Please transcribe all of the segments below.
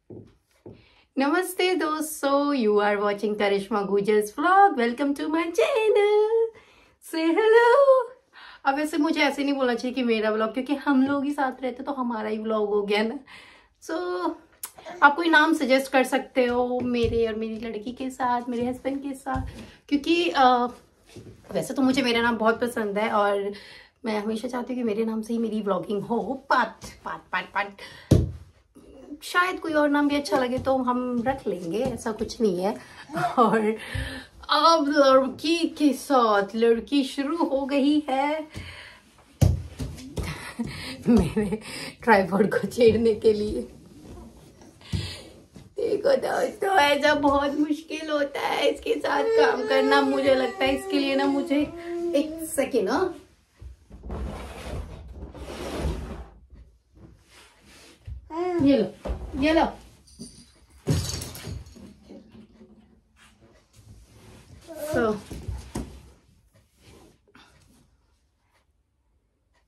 नमस्ते दोस्तों, you are watching Karishma Gujar's vlog. Welcome to my channel. Say hello. अब वैसे मुझे ऐसे नहीं बोलना चाहिए कि मेरा व्लॉग, क्योंकि हम लोग ही साथ रहते तो हमारा ही व्लॉग हो गया ना। आप कोई नाम सजेस्ट कर सकते हो मेरे और मेरी लड़की के साथ, मेरे हस्बैंड के साथ, क्योंकि वैसे तो मुझे मेरा नाम बहुत पसंद है और मैं हमेशा चाहती हूँ कि मेरे नाम से ही मेरी व्लॉगिंग हो। पाट पाट पाट पाट शायद कोई और नाम भी अच्छा लगे तो हम रख लेंगे, ऐसा कुछ नहीं है। और अब लड़की के साथ लड़की शुरू हो गई है मेरे ट्राइपॉड को छेड़ने के लिए। देखो दोस्तों, ऐसा बहुत मुश्किल होता है इसके साथ काम करना। मुझे लगता है इसके लिए ना मुझे एक सेकेंड ये लो ये लो।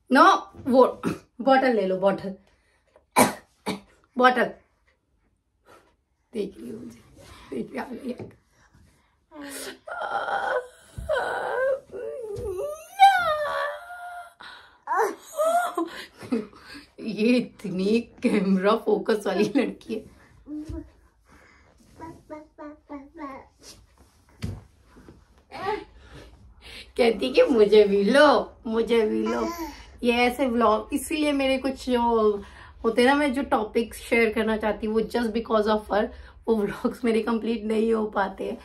नो वो बॉटल ले लो, बॉटल बॉटल देख लियो मुझे, देख लिया। ये इतनी कैमरा फोकस वाली लड़की है। कहती कि मुझे भी लो, मुझे भी लो। ये ऐसे व्लॉग इसीलिए मेरे कुछ जो होते हैं ना, मैं जो टॉपिक्स शेयर करना चाहती हूँ वो जस्ट बिकॉज ऑफ हर वो व्लॉग्स मेरे कंप्लीट नहीं हो पाते हैं।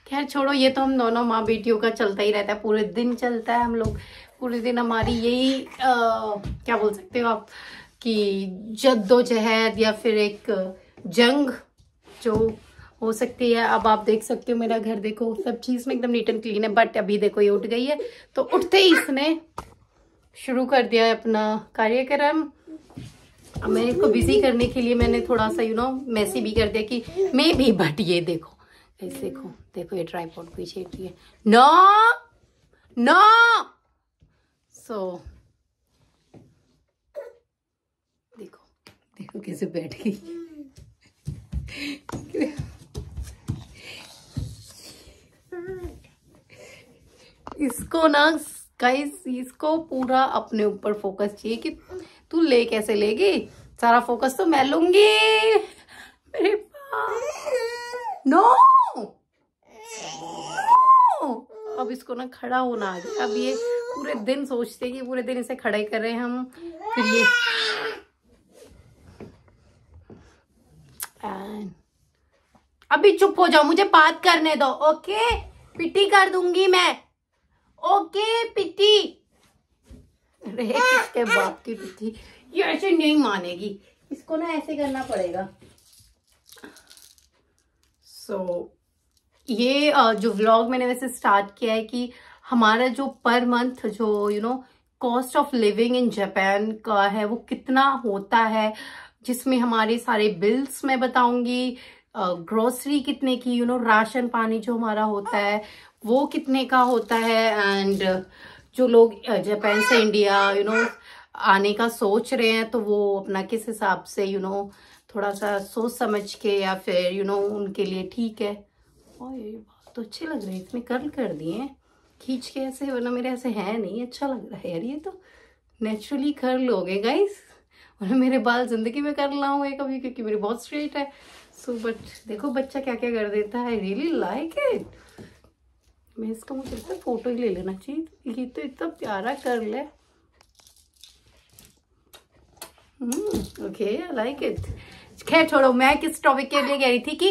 खैर छोड़ो, ये तो हम दोनों माँ बेटियों का चलता ही रहता है, पूरे दिन चलता है। हम लोग पूरे दिन हमारी यही क्या बोल सकते हो आप कि जद्दोजहद या फिर एक जंग जो हो सकती है। अब आप देख सकते हो मेरा घर, देखो सब चीज में एकदम नीट एंड क्लीन है, बट अभी देखो ये उठ गई है तो उठते ही इसने शुरू कर दिया है अपना कार्यक्रम। अब मैं इसको बिजी करने के लिए मैंने थोड़ा सा मैसी भी कर दिया कि मैं भी, बट ये देखो ऐसे देखो देखो ये ट्राइपॉड भी छेड़ रही है। नो नो देखो देखो कैसे बैठ गई। इसको ना गाइस, इसको पूरा अपने ऊपर फोकस चाहिए कि तू ले कैसे लेगी, सारा फोकस तो मैं लूंगी। मेरे पास नो। अब इसको ना खड़ा होना आ गया। अब ये पूरे दिन सोचते कि पूरे दिन इसे खड़ा ही कर रहे हैं हम, फिर ये अभी चुप हो जाओ, मुझे बात करने दो। ओके, पिटी कर दूंगी मैं। ओके पिटी। अरे किसके बाप की पिटी, ये ऐसे नहीं मानेगी, इसको ना ऐसे करना पड़ेगा। ये जो व्लॉग मैंने वैसे स्टार्ट किया है कि हमारा जो पर मंथ जो cost of living in Japan का है वो कितना होता है, जिसमें हमारे सारे बिल्स मैं बताऊंगी, ग्रोसरी कितने की, राशन पानी जो हमारा होता है वो कितने का होता है। एंड जो लोग जापान से इंडिया आने का सोच रहे हैं तो वो अपना किस हिसाब से थोड़ा सा सोच समझ के या फिर उनके लिए ठीक है। और ये बात तो अच्छे लग रहे हैं, इसमें कर्ल कर दिए खींच के ऐसे, वरना मेरे ऐसे है नहीं। अच्छा लग रहा है यार, ये तो नेचुरली कर्ल हो गए गाइस। और मेरे बाल जिंदगी में कर्ल ना हुए कभी, क्योंकि मेरे बहुत स्ट्रेट है। बट देखो बच्चा क्या क्या कर देता है। Really like it. मैं इसका मुझे लगता है फोटो ही ले लेना चाहिए, ये तो इतना प्यारा कर्ल है। Okay, I like it. खैर छोड़ो, मैं किस टॉपिक के लिए कह रही थी कि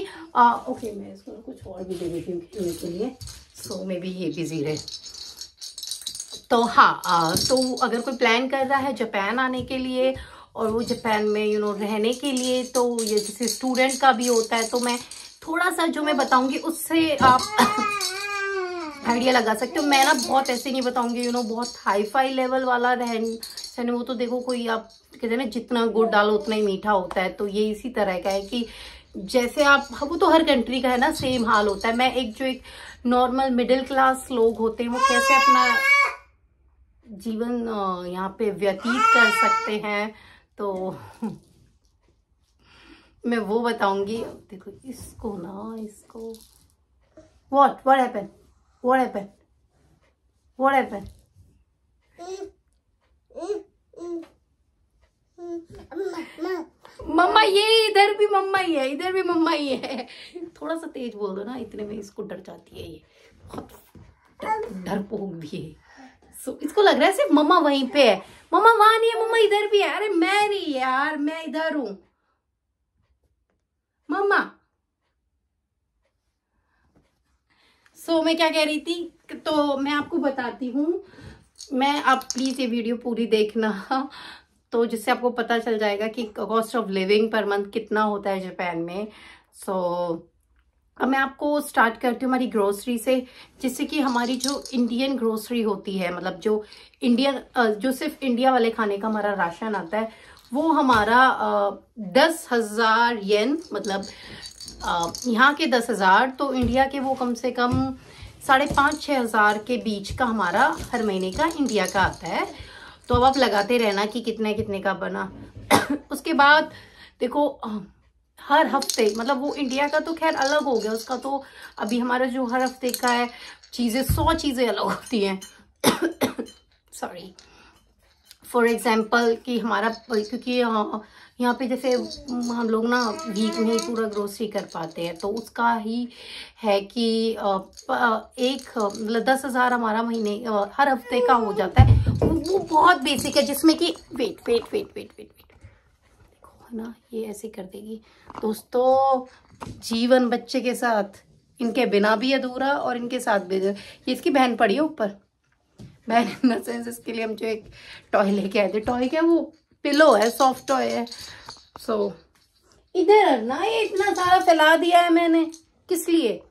ओके मैं इसको कुछ और भी दे देती हूँ खेलने के लिए, सो मे बी ये बिजी रहे। तो हाँ, तो अगर कोई प्लान कर रहा है जापान आने के लिए और वो जापान में रहने के लिए, तो ये जैसे स्टूडेंट का भी होता है, तो मैं थोड़ा सा जो मैं बताऊंगी उससे आप आइडिया लगा सकते हो। मैं ना बहुत ऐसे नहीं बताऊंगी बहुत हाई फाई लेवल वाला रहने, वो तो देखो कोई आप कहते हैं ना जितना गुड़ डालो उतना ही मीठा होता है, तो ये इसी तरह का है कि जैसे आप, वो तो हर कंट्री का है ना, सेम हाल होता है। मैं एक नॉर्मल मिडिल क्लास लोग होते हैं वो कैसे अपना जीवन यहाँ पे व्यतीत कर सकते हैं, तो मैं वो बताऊंगी। देखो इसको ना, इसको what happened, what happened, what happened? मम्मा ये इधर भी मम्मा ही है, इधर भी मम्मा ही है। थोड़ा सा तेज बोल दो ना, इतने में इसको डर जाती है, ये बहुत डरपोक भी है। इसको लग रहा है सिर्फ मम्मा वहीं पे है, मम्मा वहां नहीं है, मम्मा इधर भी है। अरे मैं नहीं यार, मैं इधर हूं मम्मा। मैं क्या कह रही थी, तो मैं आपको बताती हूँ। आप प्लीज ये वीडियो पूरी देखना, तो जिससे आपको पता चल जाएगा कि cost of living per month कितना होता है जापान में। अब मैं आपको स्टार्ट करती हूँ हमारी ग्रोसरी से, जिससे कि हमारी जो इंडियन ग्रोसरी होती है, मतलब जो इंडियन जो सिर्फ इंडिया वाले खाने का हमारा राशन आता है, वो हमारा 10,000 येन, मतलब यहाँ के 10,000, तो इंडिया के वो कम से कम 5,500-6 हज़ार के बीच का हमारा हर महीने का इंडिया का आता है। तो अब आप लगाते रहना कि कितने कितने का बना। उसके बाद देखो हर हफ्ते, मतलब वो इंडिया का तो खैर अलग हो गया, उसका तो अभी हमारा जो हर हफ्ते का है चीज़ें 100 चीज़ें अलग होती हैं। सॉरी, फॉर एग्जाम्पल कि हमारा, क्योंकि यहाँ पे जैसे हम लोग ना वीक में ही पूरा ग्रोसरी कर पाते हैं, तो उसका ही है कि एक मतलब 10,000 हमारा महीने हर हफ्ते का हो जाता है। वो बहुत बेसिक है, जिसमें कि वेट देखो है ना, ये ऐसे कर देगी। दोस्तों जीवन बच्चे के साथ, इनके बिना भी अधूरा और इनके साथ भी। ये इसकी बहन पड़ी है ऊपर, बहन इन द सेंस इसके लिए हम जो एक टॉय लेके आए थे। टॉय क्या, वो पिलो है, सॉफ्ट टॉय है। इधर ना, ये इतना सारा फैला दिया है मैंने, किस लिए?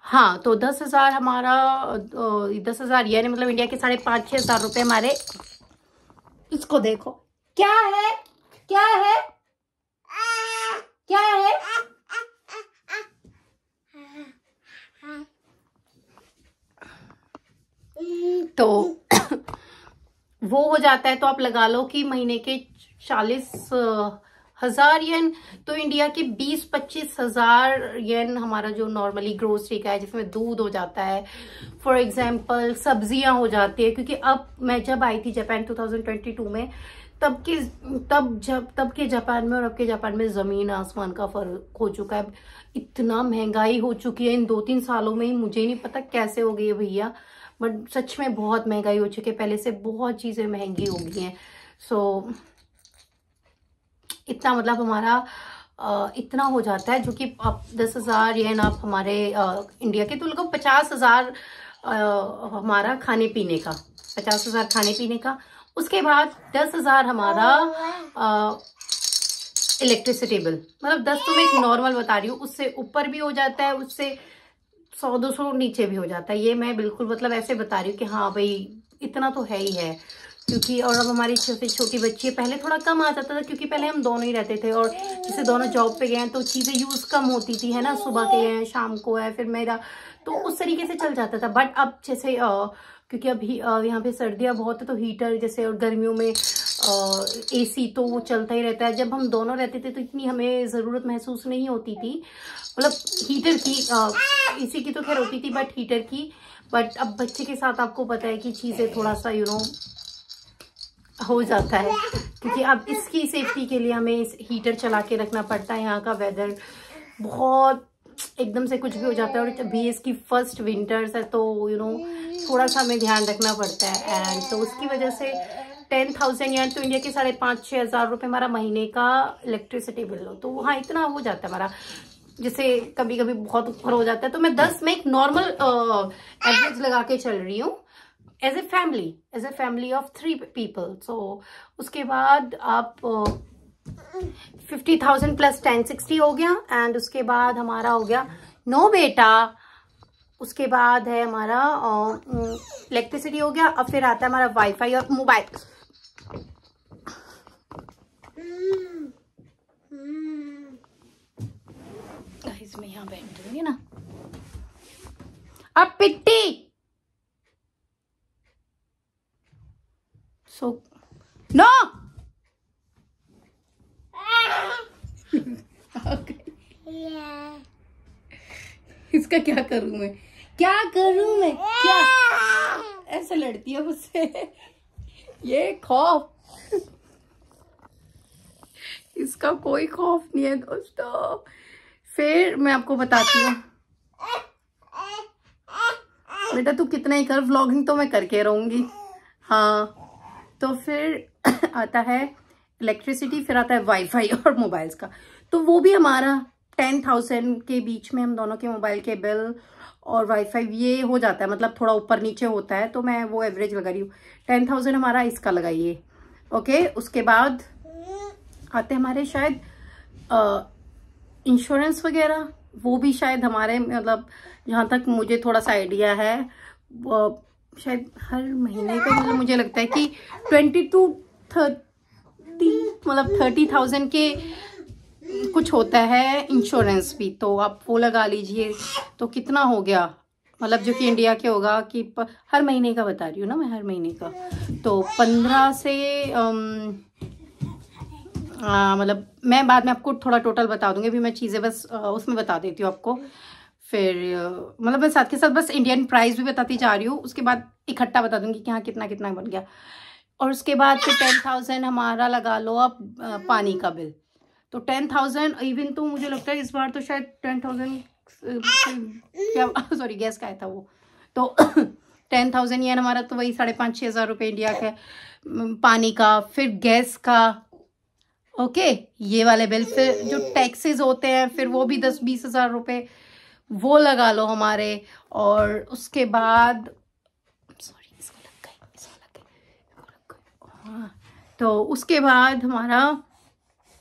हाँ, तो 10,000 हमारा 10,000 यानी मतलब इंडिया के 5,500-6 हज़ार रुपए हमारे। इसको देखो क्या है, क्या है, क्या है? तो वो हो जाता है, तो आप लगा लो कि महीने के 40,000 येन, तो इंडिया के 20-25 हज़ार येन हमारा जो नॉर्मली ग्रोसरी का है, जिसमें दूध हो जाता है, फॉर एग्जांपल सब्जियां हो जाती है। क्योंकि अब मैं जब आई थी जापान 2022 में, तब के जापान में और अब के जापान में जमीन आसमान का फर्क हो चुका है। इतना महंगाई हो चुकी है इन 2-3 सालों में ही, मुझे नहीं पता कैसे हो गई है भैया, बट सच में बहुत महंगाई हो चुकी है, पहले से बहुत चीजें महंगी हो गई हैं। इतना मतलब हमारा इतना हो जाता है, जो कि आप 10,000 येन आप हमारे इंडिया के, तो लगभग 50,000 हमारा खाने पीने का, 50,000 खाने पीने का। उसके बाद 10,000 हमारा इलेक्ट्रिसिटी बिल, मतलब 10 तो मैं एक नॉर्मल बता रही हूँ, उससे ऊपर भी हो जाता है, उससे 100-200 नीचे भी हो जाता है। ये मैं बिल्कुल मतलब ऐसे बता रही हूँ कि हाँ भाई इतना तो है ही है। क्योंकि और अब हमारी छोटी बच्ची है, पहले थोड़ा कम आ जाता था, क्योंकि पहले हम दोनों ही रहते थे, और जैसे दोनों जॉब पे गए हैं तो चीज़ें यूज़ कम होती थी, है ना, सुबह के हैं, शाम को है, फिर मेरा, तो उस तरीके से चल जाता था। बट अब जैसे क्योंकि अभी यहाँ पे सर्दियाँ बहुत है, तो हीटर जैसे, और गर्मियों में AC तो वो चलता ही रहता है। जब हम दोनों रहते थे तो इतनी हमें ज़रूरत महसूस नहीं होती थी, मतलब हीटर की, AC की तो खैर होती थी, बट हीटर की। बट अब बच्चे के साथ आपको पता है कि चीज़ें थोड़ा सा हो जाता है, क्योंकि अब इसकी सेफ्टी के लिए हमें इस हीटर चला के रखना पड़ता है। यहाँ का वेदर बहुत एकदम से कुछ भी हो जाता है, और अभी इसकी फर्स्ट विंटर्स है, तो थोड़ा सा हमें ध्यान रखना पड़ता है। एंड तो उसकी वजह से 10,000 यानी तो इंडिया के 5,500-6 हज़ार रुपये हमारा महीने का इलेक्ट्रिसिटी बिल हो, तो हाँ इतना हो जाता है हमारा। जैसे कभी कभी बहुत ऊपर हो जाता है, तो मैं एक नॉर्मल एवरेज लगा के चल रही हूँ as a family of 3 people. उसके बाद आप 50,000 प्लस 1060 हो गया। एंड उसके बाद हमारा हो गया, नो बेटा, उसके बाद है हमारा इलेक्ट्रिसिटी हो गया। अब फिर आता है हमारा वाईफाई और मोबाइल। इसमें यहाँ बैठ जाएंगे ना। अब पिट्टी सो नो इसका क्या करूं मैं, क्या करूं मैं, क्या ऐसे लड़ती है मुझसे। ये खौफ, इसका कोई खौफ नहीं है दोस्तों। फिर मैं आपको बताती हूँ, बेटा तू कितना ही कर, व्लॉगिंग तो मैं करके रहूंगी। हाँ तो फिर आता है इलेक्ट्रिसिटी, फिर आता है वाईफाई और मोबाइल्स का। तो वो भी हमारा 10,000 के बीच में हम दोनों के मोबाइल के बिल और वाईफाई ये हो जाता है, मतलब थोड़ा ऊपर नीचे होता है, तो मैं वो एवरेज लगा रही हूँ। 10,000 हमारा इसका लगाइए। ओके, उसके बाद आते हमारे शायद इंश्योरेंस वगैरह, वो भी शायद हमारे, मतलब जहाँ तक मुझे थोड़ा सा आइडिया है, वो शायद हर महीने का, मतलब मुझे लगता है कि 20 to 30, मतलब 30,000 के कुछ होता है इंश्योरेंस भी। तो आप वो लगा लीजिए, तो कितना हो गया, मतलब जो कि इंडिया के होगा कि हर महीने का बता रही हूँ ना मैं, हर महीने का। तो 15 से मतलब मैं बाद में आपको थोड़ा टोटल बता दूंगी, अभी मैं चीज़ें बस उसमें बता देती हूँ आपको। फिर मतलब मैं साथ के साथ बस इंडियन प्राइस भी बताती जा रही हूँ, उसके बाद इकट्ठा बता दूंगी कि हाँ कितना कितना बन गया। और उसके बाद फिर 10,000 हमारा लगा लो आप पानी का बिल। तो 10,000 इवन, तो मुझे लगता है इस बार तो शायद 10,000 क्या, सॉरी गैस का आया था वो। तो 10,000 ये हमारा, तो वही 5,500-6 हज़ार रुपये इंडिया का पानी का, फिर गैस का। ओके, ये वाले बिल, फिर जो टैक्सेस होते हैं फिर वो भी 10-20 हज़ार रुपये वो लगा लो हमारे। और उसके बाद सॉरी इसको लग गई, हाँ, तो उसके बाद हमारा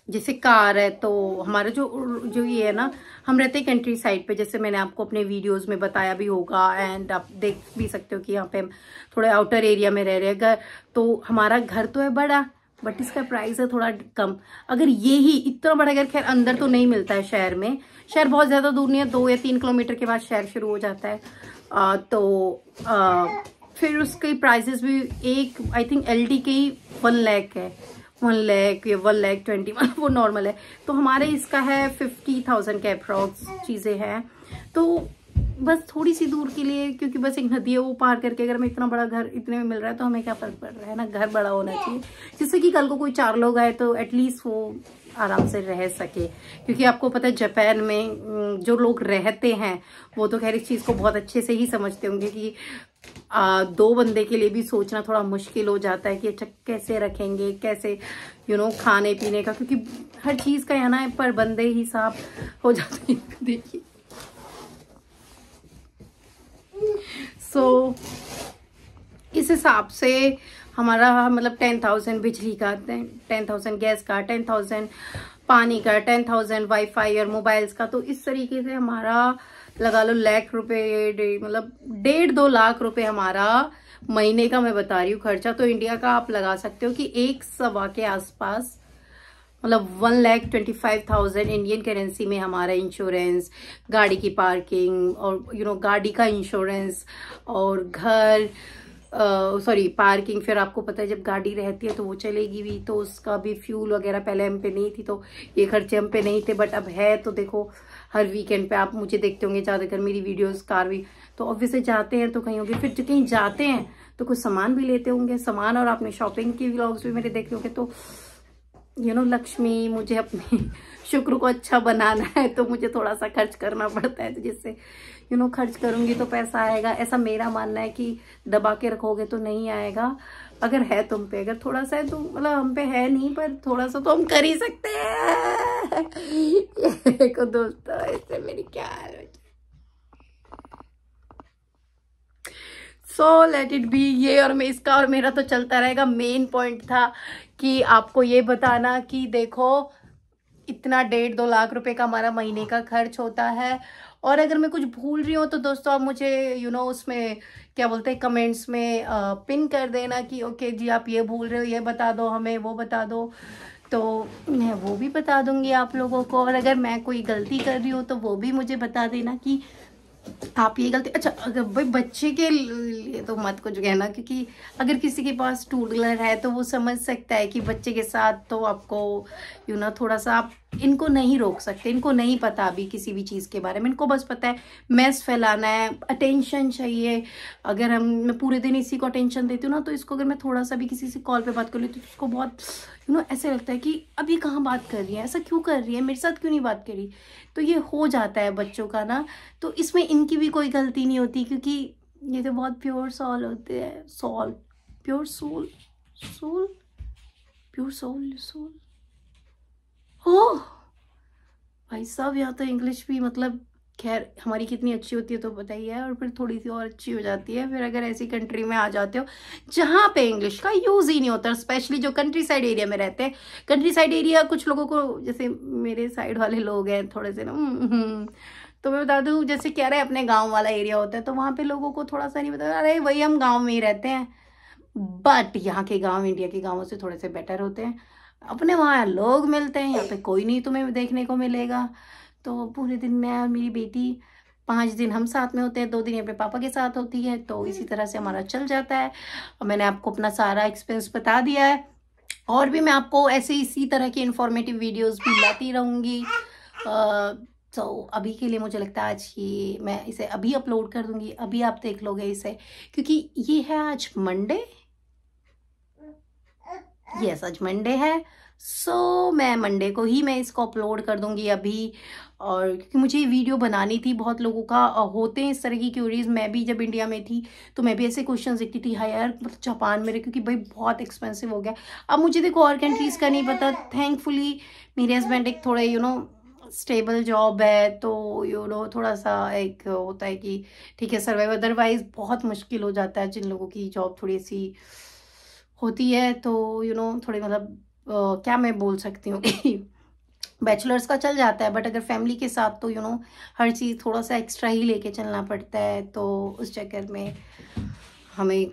जैसे कार है, तो हमारा जो ये है ना, हम रहते हैं कंट्री साइड पे, जैसे मैंने आपको अपने वीडियोस में बताया भी होगा, एंड आप देख भी सकते हो कि यहाँ पे हम थोड़े आउटर एरिया में रह रहे हैं। घर तो हमारा घर तो है बड़ा, बट इसका प्राइस है थोड़ा कम। अगर ये ही इतना बड़ा घर, खैर अंदर तो नहीं मिलता है शहर में, शहर बहुत ज्यादा दूर नहीं है, 2 या 3 किलोमीटर के बाद शहर शुरू हो जाता है। फिर उसके प्राइसेस भी, एक आई थिंक LD के ही 1 लाख है, 1 लाख या 1,20,000, मतलब वो नॉर्मल है। तो हमारे इसका है 50,000 के अप्रॉक्स चीजें हैं। तो बस थोड़ी सी दूर के लिए, क्योंकि बस एक नदी है वो पार करके अगर हमें इतना बड़ा घर इतने में मिल रहा है, तो हमें क्या फर्क पड़ रहा है ना, घर बड़ा होना चाहिए, जिससे कि कल को कोई 4 लोग आए तो एटलीस्ट वो आराम से रह सके। क्योंकि आपको पता है जापान में जो लोग रहते हैं वो तो खैर इस चीज को बहुत अच्छे से ही समझते होंगे कि 2 बंदे के लिए भी सोचना थोड़ा मुश्किल हो जाता है कि अच्छा कैसे रखेंगे, कैसे खाने पीने का, क्योंकि हर चीज का यहाँ ना पर बंदे हिसाब हो जाता है। देखिए इस हिसाब से हमारा मतलब 10,000 बिजली का, 10,000 गैस का, 10,000 पानी का, 10,000 वाईफाई और मोबाइल्स का। तो इस तरीके से हमारा लगा लो लाख रुपए, मतलब 1.5-2 लाख रुपए हमारा महीने का, मैं बता रही हूँ खर्चा। तो इंडिया का आप लगा सकते हो कि 1.25 के आसपास, मतलब 1,25,000 इंडियन करेंसी में हमारा इंश्योरेंस, गाड़ी की पार्किंग और गाड़ी का इंश्योरेंस और घर सॉरी पार्किंग। फिर आपको पता है जब गाड़ी रहती है तो वो चलेगी भी, तो उसका भी फ्यूल वगैरह पहले हम पे नहीं थी, तो ये खर्चे हम पे नहीं थे, बट अब है। तो देखो हर वीकेंड पे आप मुझे देखते होंगे ज्यादातर मेरी वीडियोस कार भी, तो ऑब्वियसली जाते हैं तो कहीं होंगे, फिर जो कहीं जाते हैं तो कुछ सामान भी लेते होंगे, सामान, और आपने शॉपिंग के व्लॉग्स भी मेरे देखे होंगे। तो लक्ष्मी, मुझे अपने शुक्र को अच्छा बनाना है, तो मुझे थोड़ा सा खर्च करना पड़ता है, तो जिससे खर्च करूंगी तो पैसा आएगा, ऐसा मेरा मानना है। कि दबा के रखोगे तो नहीं आएगा। अगर है तुम पे, अगर थोड़ा सा है तो, मतलब हम पे है नहीं पर थोड़ा सा तो हम कर ही सकते हैं। देखो दोस्तों इससे मेरी क्या हाल है। सो लेट इट बी। ये और मैं इसका और मेरा तो चलता रहेगा। मेन पॉइंट था कि आपको ये बताना कि देखो इतना 1.5-2 लाख रुपए का हमारा महीने का खर्च होता है। और अगर मैं कुछ भूल रही हूँ तो दोस्तों आप मुझे उसमें क्या बोलते हैं कमेंट्स में पिन कर देना कि ओके जी आप ये भूल रहे हो, ये बता दो हमें, वो बता दो। तो मैं वो भी बता दूंगी आप लोगों को, और अगर मैं कोई गलती कर रही हूँ तो वो भी मुझे बता देना कि आप ये गलती। अच्छा, अगर भाई बच्चे के लिए तो मत कुछ कहना, क्योंकि अगर किसी के पास टू व्हीलर है तो वो समझ सकता है कि बच्चे के साथ तो आपको थोड़ा सा आप इनको नहीं रोक सकते। इनको नहीं पता अभी किसी भी चीज़ के बारे में, इनको बस पता है मैस फैलाना है, अटेंशन चाहिए। अगर मैं पूरे दिन इसी को अटेंशन देती हूँ ना, तो इसको अगर मैं थोड़ा सा भी किसी से कॉल पे बात कर लेती हूँ तो उसको बहुत ऐसे लगता है कि अभी कहाँ बात कर रही है, ऐसा क्यों कर रही है, मेरे साथ क्यों नहीं बात करी। तो ये हो जाता है बच्चों का ना, तो इसमें इनकी भी कोई गलती नहीं होती, क्योंकि ये तो बहुत प्योर सोल होते हैं। प्योर सोल प्योर सोल हो भाई साहब। यहाँ तो इंग्लिश भी मतलब खैर हमारी कितनी अच्छी होती है तो बताइए, और फिर थोड़ी सी और अच्छी हो जाती है फिर अगर ऐसी कंट्री में आ जाते हो जहाँ पे इंग्लिश का यूज़ ही नहीं होता, स्पेशली जो कंट्री साइड एरिया में रहते हैं। कंट्री साइड एरिया कुछ लोगों को, जैसे मेरे साइड वाले लोग हैं थोड़े से ना, तो मैं बता दूँ, जैसे कह रहे हैं अपने गाँव वाला एरिया होता है, तो वहाँ पे लोगों को थोड़ा सा नहीं पता, अरे वही हम गाँव में ही रहते हैं। बट यहाँ के गाँव इंडिया के गाँवों से थोड़े से बेटर होते हैं। अपने वहाँ लोग मिलते हैं, यहाँ पे कोई नहीं तुम्हें देखने को मिलेगा। तो पूरे दिन मैं और मेरी बेटी 5 दिन हम साथ में होते हैं, 2 दिन अपने पापा के साथ होती है, तो इसी तरह से हमारा चल जाता है। और मैंने आपको अपना सारा एक्सपेंस बता दिया है, और भी मैं आपको ऐसे इसी तरह की इंफॉर्मेटिव वीडियोस भी लाती रहूँगी। तो अभी के लिए मुझे लगता है आज ही मैं इसे अभी अपलोड कर दूँगी, अभी आप देख लोगे इसे, क्योंकि ये है आज मंडे। यस, आज मंडे है, सो मैं मंडे को ही मैं इसको अपलोड कर दूंगी अभी। और क्योंकि मुझे ये वीडियो बनानी थी, बहुत लोगों का होते हैं इस तरह की क्यूरीज। मैं भी जब इंडिया में थी तो मैं भी ऐसे क्वेश्चंस देखती थी, हाँ यार मतलब जापान में, क्योंकि भाई बहुत एक्सपेंसिव हो गया। अब मुझे देखो और कंट्रीज़ का नहीं पता, थैंकफुली मेरे हस्बैंड एक थोड़े स्टेबल जॉब है, तो थोड़ा सा एक होता है कि ठीक है सर्वाइव, अदरवाइज बहुत मुश्किल हो जाता है जिन लोगों की जॉब थोड़ी सी होती है। तो थोड़े मतलब क्या मैं बोल सकती हूँ कि बैचलर्स का चल जाता है, बट अगर फैमिली के साथ तो हर चीज़ थोड़ा सा एक्स्ट्रा ही लेके चलना पड़ता है। तो उस चक्कर में हमें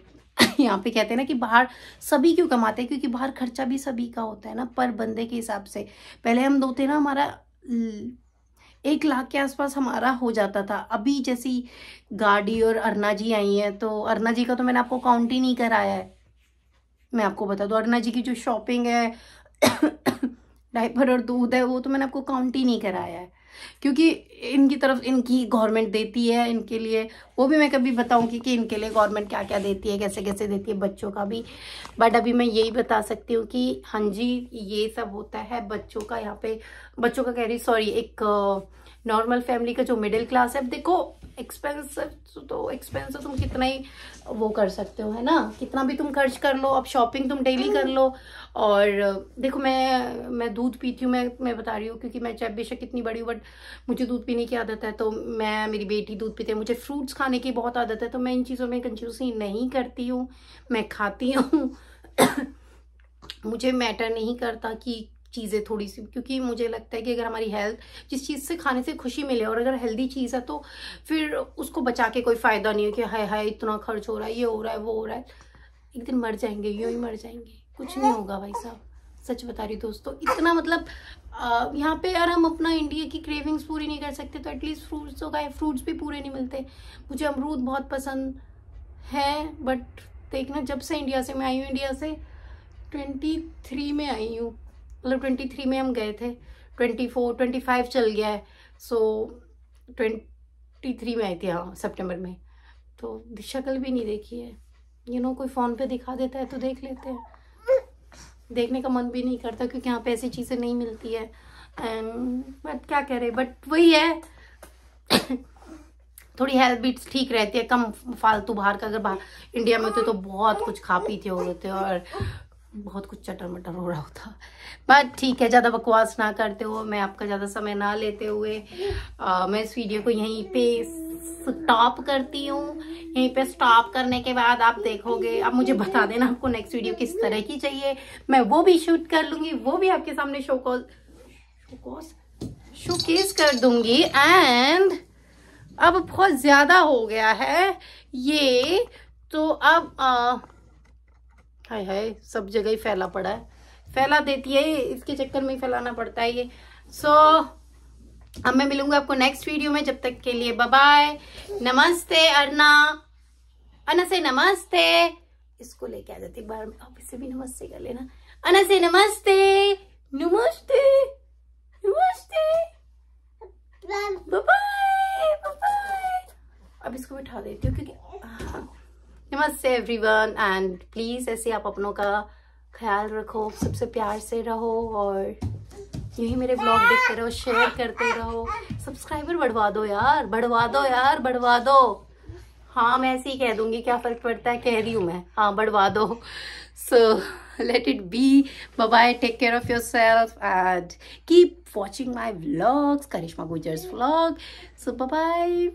यहाँ पे कहते हैं ना कि बाहर सभी क्यों कमाते हैं, क्योंकि बाहर खर्चा भी सभी का होता है ना, पर बंदे के हिसाब से। पहले हम दो थे ना, हमारा 1 लाख के आसपास हमारा हो जाता था। अभी जैसी गाड़ी और अर्ना जी आई हैं, तो अर्ना जी का तो मैंने आपको काउंट ही नहीं कराया है। मैं आपको बता दूं, अर्ना जी की जो शॉपिंग है डायपर और दूध है, वो तो मैंने आपको काउंट ही नहीं कराया है, क्योंकि इनकी तरफ इनकी गवर्नमेंट देती है इनके लिए। वो भी मैं कभी बताऊंगी कि इनके लिए गवर्नमेंट क्या क्या देती है, कैसे कैसे देती है, बच्चों का भी। बट अभी मैं यही बता सकती हूँ कि हाँ जी ये सब होता है बच्चों का। यहाँ पे बच्चों का कह रही, सॉरी, एक नॉर्मल फैमिली का जो मिडिल क्लास है। देखो एक्सपेंसिव तुम कितना ही वो कर सकते हो, है ना, कितना भी तुम खर्च कर लो। अब शॉपिंग तुम डेली कर लो। और देखो मैं दूध पीती हूँ, मैं बता रही हूँ, क्योंकि मैं चाहे बेशक कितनी बड़ी हूँ बट मुझे दूध पीने की आदत है। तो मेरी बेटी दूध पीते हैं, मुझे फ्रूट्स खाने की बहुत आदत है, तो मैं इन चीज़ों में कंजूसी नहीं करती हूँ, मैं खाती हूँ। मुझे मैटर नहीं करता कि चीज़ें थोड़ी सी, क्योंकि मुझे लगता है कि अगर हमारी हेल्थ, जिस चीज़ से खाने से खुशी मिले और अगर हेल्दी चीज़ है तो फिर उसको बचा के कोई फ़ायदा नहीं है कि हाय हाय इतना खर्च हो रहा है, ये हो रहा है, वो हो रहा है। एक दिन मर जाएंगे, यूं ही मर जाएंगे, कुछ नहीं होगा भाई साहब, सच बता रही दोस्तों। इतना मतलब यहाँ पे यार हम अपना इंडिया की क्रेविंग्स पूरी नहीं कर सकते तो एटलीस्ट फ्रूट्स तो खाए। फ्रूट्स भी पूरे नहीं मिलते। मुझे अमरूद बहुत पसंद है, बट देखना जब से इंडिया से मैं आई हूँ, इंडिया से 23 में आई हूँ, मतलब 23 में हम गए थे, 24 25 चल गया है, सो 23 में आई थी, हाँ सितंबर में। तो शक्ल भी नहीं देखी है, कोई फ़ोन पे दिखा देता है तो देख लेते हैं, देखने का मन भी नहीं करता क्योंकि यहाँ पे ऐसी चीज़ें नहीं मिलती है। एंड बट क्या कह रहे, बट वही है थोड़ी हेल्थ भी ठीक रहती है, कम फालतू बाहर का। अगर बाहर इंडिया में होते तो बहुत कुछ खा पीते होते और बहुत कुछ चटर मटर हो रहा होता। बट ठीक है, ज़्यादा बकवास ना करते हो, मैं आपका ज़्यादा समय ना लेते हुए मैं इस वीडियो को यहीं पे स्टॉप करती हूँ। यहीं पे स्टॉप करने के बाद आप देखोगे, आप मुझे बता देना आपको नेक्स्ट वीडियो किस तरह की चाहिए, मैं वो भी शूट कर लूँगी, वो भी आपके सामने शोकेस कर दूंगी। एंड अब बहुत ज़्यादा हो गया है ये, तो अब हाय हाय सब जगह ही फैला पड़ा है, फैला देती है, इसके चक्कर में ही फैलाना पड़ता है ये। सो अब मैं मिलूंगा आपको नेक्स्ट वीडियो में, जब तक के लिए बाय बाय। नमस्ते अर्ना, अना से नमस्ते, इसको लेके आ जाती बार, आप इससे भी नमस्ते कर लेना। अना से नमस्ते, नमस्ते नमस्ते, बाय बाय बाय। अब इसको बिठा देती हूँ क्योंकि नमस्ते एवरीवन, एंड प्लीज ऐसे आप अपनों का ख्याल रखो, सबसे प्यार से रहो और यही मेरे ब्लॉग देखते रहो, शेयर करते रहो, सब्सक्राइबर बढ़वा दो यार, बढ़वा दो यार, बढ़वा दो। हाँ मैं ऐसे ही कह दूंगी, क्या फर्क पड़ता है, कह रही हूँ मैं, हाँ बढ़वा दो। So let it be, bye bye, take care of yourself and keep watching my vlogs, Karishma Gurjar's vlog. So bye bye.